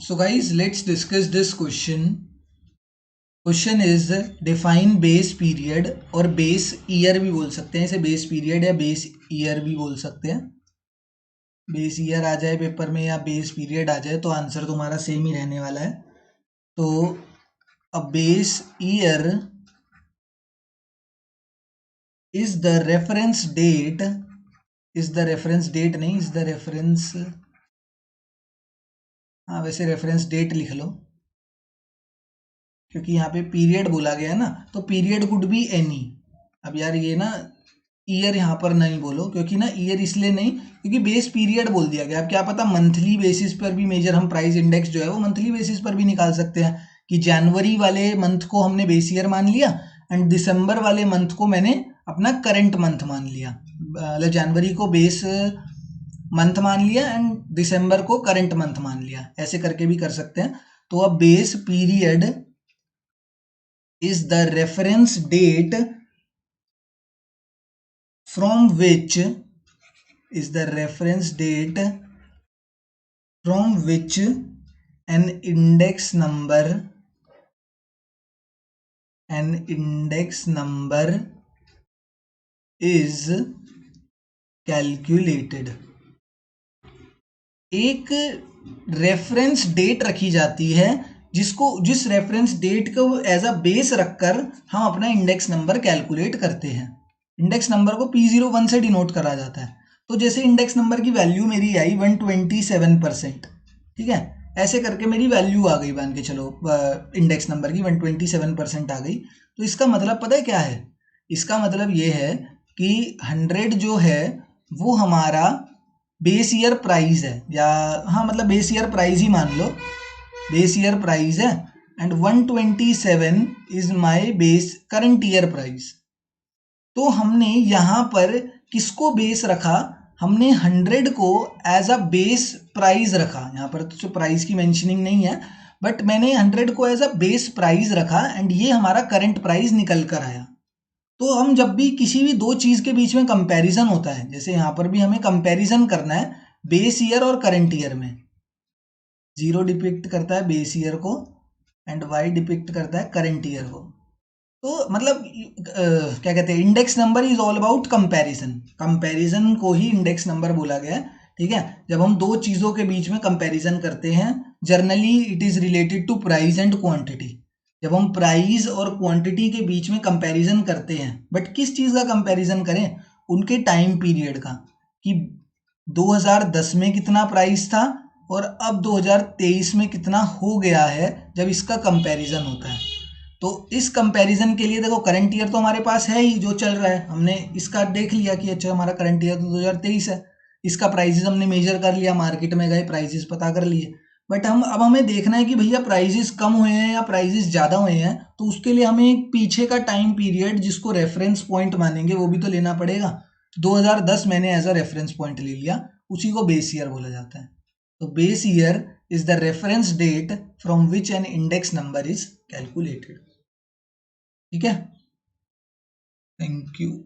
So guys, let's discuss this question. Question is define base period और base year भी बोल सकते हैं, इसे base period या base year भी बोल सकते हैं. base year आ जाए पेपर में या base period आ जाए तो आंसर तुम्हारा सेम ही रहने वाला है. तो a base year is the reference date, is the reference date नहीं, is the reference, हाँ वैसे रेफरेंस डेट लिख लो क्योंकि यहाँ पे पीरियड बोला गया है ना, तो पीरियड कुड बी एनी. अब यार ये ना ईयर यहाँ पर नहीं बोलो, क्योंकि ना ईयर इसलिए नहीं क्योंकि बेस पीरियड बोल दिया गया. अब क्या पता मंथली बेसिस पर भी मेजर, हम प्राइस इंडेक्स जो है वो मंथली बेसिस पर भी निकाल सकते हैं कि जनवरी वाले मंथ को हमने बेस ईयर मान लिया एंड दिसंबर वाले मंथ को मैंने अपना करंट मंथ मान लिया, मतलब जनवरी को बेस मंथ मान लिया एंड दिसंबर को करंट मंथ मान लिया, ऐसे करके भी कर सकते हैं. तो अब base period is the reference date from which is the reference date from which an index number is calculated. एक रेफरेंस डेट रखी जाती है जिस रेफरेंस डेट को एज अ बेस रखकर हम अपना इंडेक्स नंबर कैलकुलेट करते हैं. इंडेक्स नंबर को P01 से डिनोट करा जाता है. तो जैसे इंडेक्स नंबर की वैल्यू मेरी आई 127%, ठीक है, ऐसे करके मेरी वैल्यू आ गई, मान के चलो इंडेक्स नंबर की 127% आ गई. तो इसका मतलब पता है क्या है? इसका मतलब ये है कि 100 जो है वो हमारा बेस ईयर प्राइस है, या हाँ मतलब बेस ईयर प्राइस ही मान लो, बेस ईयर प्राइस है and 127 is my base current year price. तो हमने यहाँ पर किसको बेस रखा? हमने 100 को एज अ बेस प्राइस रखा. यहाँ पर तो प्राइस की मेंशनिंग नहीं है, बट मैंने 100 को एज अ बेस प्राइस रखा एंड ये हमारा करंट प्राइस निकल कर आया. तो हम जब भी किसी भी दो चीज के बीच में कंपैरिजन होता है, जैसे यहाँ पर भी हमें कंपैरिजन करना है बेस ईयर और करंट ईयर में, 0 डिपिक्ट करता है बेस ईयर को एंड y डिपिक्ट करता है करंट ईयर को. तो मतलब क्या कहते हैं, index number is all about comparison. Comparison को ही इंडेक्स नंबर बोला गया है, ठीक है. जब हम दो चीजों के बीच में कंपैरिजन करते हैं, generally it is related to price and quantity. जब हम प्राइस और क्वांटिटी के बीच में कंपैरिजन करते हैं, बट किस चीज का कंपैरिजन करें? उनके टाइम पीरियड का, कि 2010 में कितना प्राइस था और अब 2023 में कितना हो गया है, जब इसका कंपैरिजन होता है. तो इस कंपैरिजन के लिए देखो करंट ईयर तो हमारे पास है ही जो चल रहा है, हमने इसका देख लिया कि अच्छा हमारा करंट ईयर तो 2023 है, इसका प्राइसेस हमने मेजर कर लिया, मार्केट में गए प्राइसेस पता कर लिए. बट अब हमें देखना है कि भैया प्राइसेस कम हुए हैं या प्राइसेस ज़्यादा हुए हैं, तो उसके लिए हमें एक पीछे का टाइम पीरियड जिसको रेफरेंस पॉइंट मानेंगे वो भी तो लेना पड़ेगा. 2010 मैंने एज अ रेफरेंस पॉइंट ले लिया, उसी को बेस ईयर बोला जाता है. तो base year is the reference date from which an index number is calculated. ठीक है, थैंक यू.